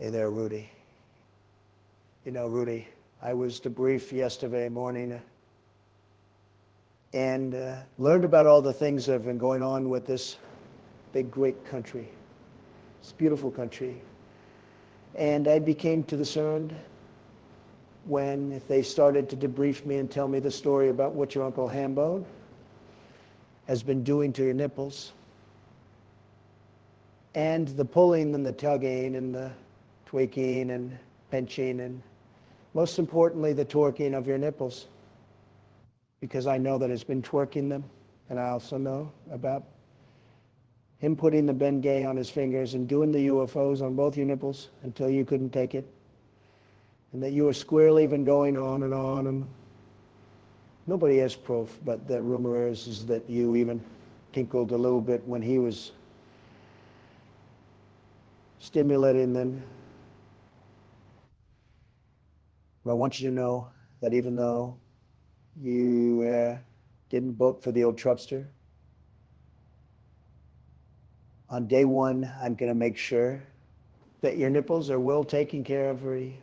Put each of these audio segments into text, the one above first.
Hey there, Rudy. You know, Rudy, I was debriefed yesterday morning and learned about all the things that have been going on with this big, great country, this beautiful country. And I became concerned when they started to debrief me and tell me the story about what your Uncle Hambone has been doing to your nipples, and the pulling and the tugging and the tweaking and pinching, and most importantly, the torquing of your nipples, because I know that it's been twerking them, and I also know about him putting the Bengay on his fingers and doing the UFOs on both your nipples until you couldn't take it, and that you were squarely even going on, and nobody has proof, but the rumor is that you even tinkled a little bit when he was stimulating them. But I want you to know that even though you didn't vote for the old Trupster, on day one, I'm going to make sure that your nipples are well taken care of, Rudy,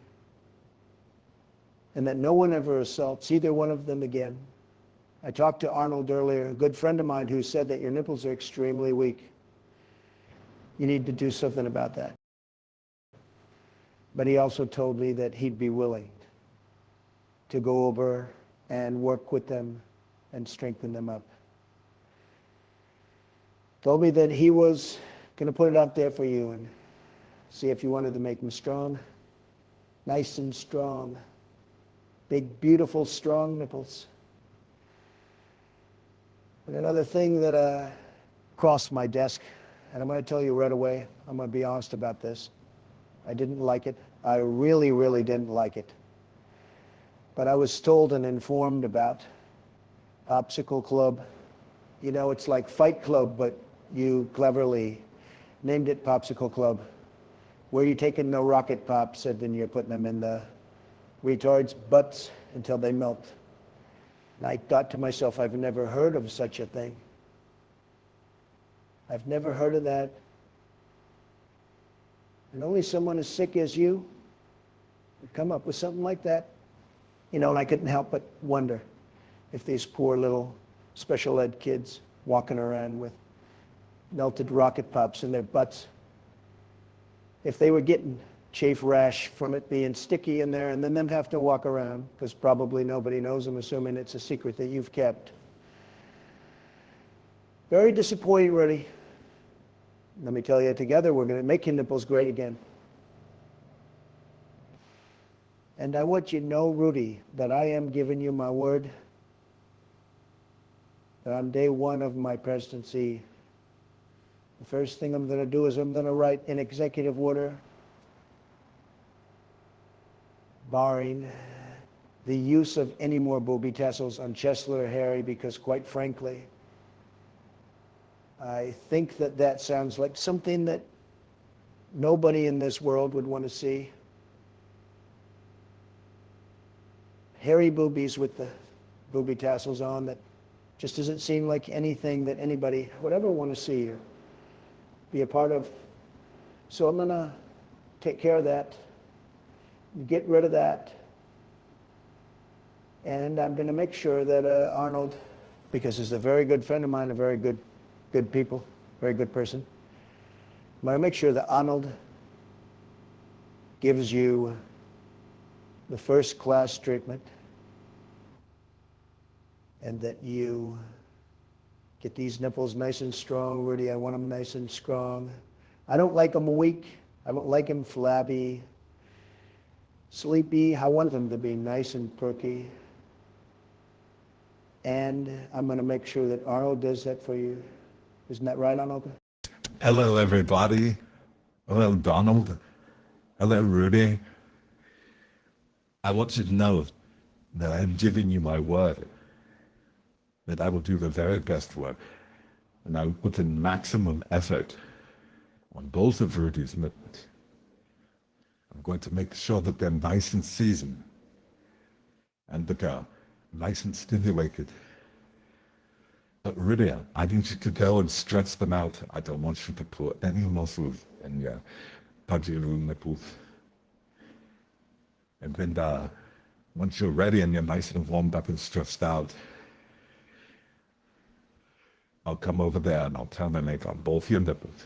and that no one ever assaults either one of them again. I talked to Arnold earlier, a good friend of mine, who said that your nipples are extremely weak. You need to do something about that. But he also told me that he'd be willing to go over and work with them and strengthen them up. Told me that he was going to put it out there for you and see if you wanted to make them strong, nice and strong, big, beautiful, strong nipples. And another thing that crossed my desk, and I'm going to tell you right away, I'm going to be honest about this. I didn't like it. I really, really didn't like it. But I was told and informed about Popsicle Club. You know, it's like Fight Club, but you cleverly named it Popsicle Club, where you're taking the rocket pops and then you're putting them in the retards' butts until they melt. And I thought to myself, I've never heard of such a thing. I've never heard of that. And only someone as sick as you would come up with something like that. You know, and I couldn't help but wonder if these poor little special ed kids walking around with melted rocket pops in their butts, if they were getting chafe rash from it being sticky in there and then them have to walk around, because probably nobody knows, I'm assuming it's a secret that you've kept. Very disappointing, Rudy. Let me tell you, together we're going to make your nipples great again. And I want you to know, Rudy, that I am giving you my word that on day one of my presidency, the first thing I'm going to do is I'm going to write an executive order barring the use of any more booby tassels on Chesler or Harry, because quite frankly, I think that that sounds like something that nobody in this world would want to see. Hairy boobies with the booby tassels on, that just doesn't seem like anything that anybody would ever want to see or be a part of. So I'm going to take care of that, get rid of that, and I'm going to make sure that Arnold, because he's a very good friend of mine, a very good people, very good person, I'm going to make sure that Arnold gives you the first class treatment, and that you get these nipples nice and strong, Rudy. I want them nice and strong. I don't like them weak. I don't like them flabby, sleepy. I want them to be nice and perky. And I'm going to make sure that Arnold does that for you. Isn't that right, Arnold? Hello, everybody. Hello, Donald. Hello, Rudy. I want you to know that I'm giving you my word that I will do the very best work, and I will put in maximum effort on both of Rudy's nipples. I'm going to make sure that they're nice and seasoned and that they're nice and stimulated. But Rudy, I need you to go and stretch them out. I don't want you to put any muscles in your pudgy little nipples. And then once you're ready and you're nice and warmed up and stressed out, I'll come over there and I'll turn the egg on both your nipples.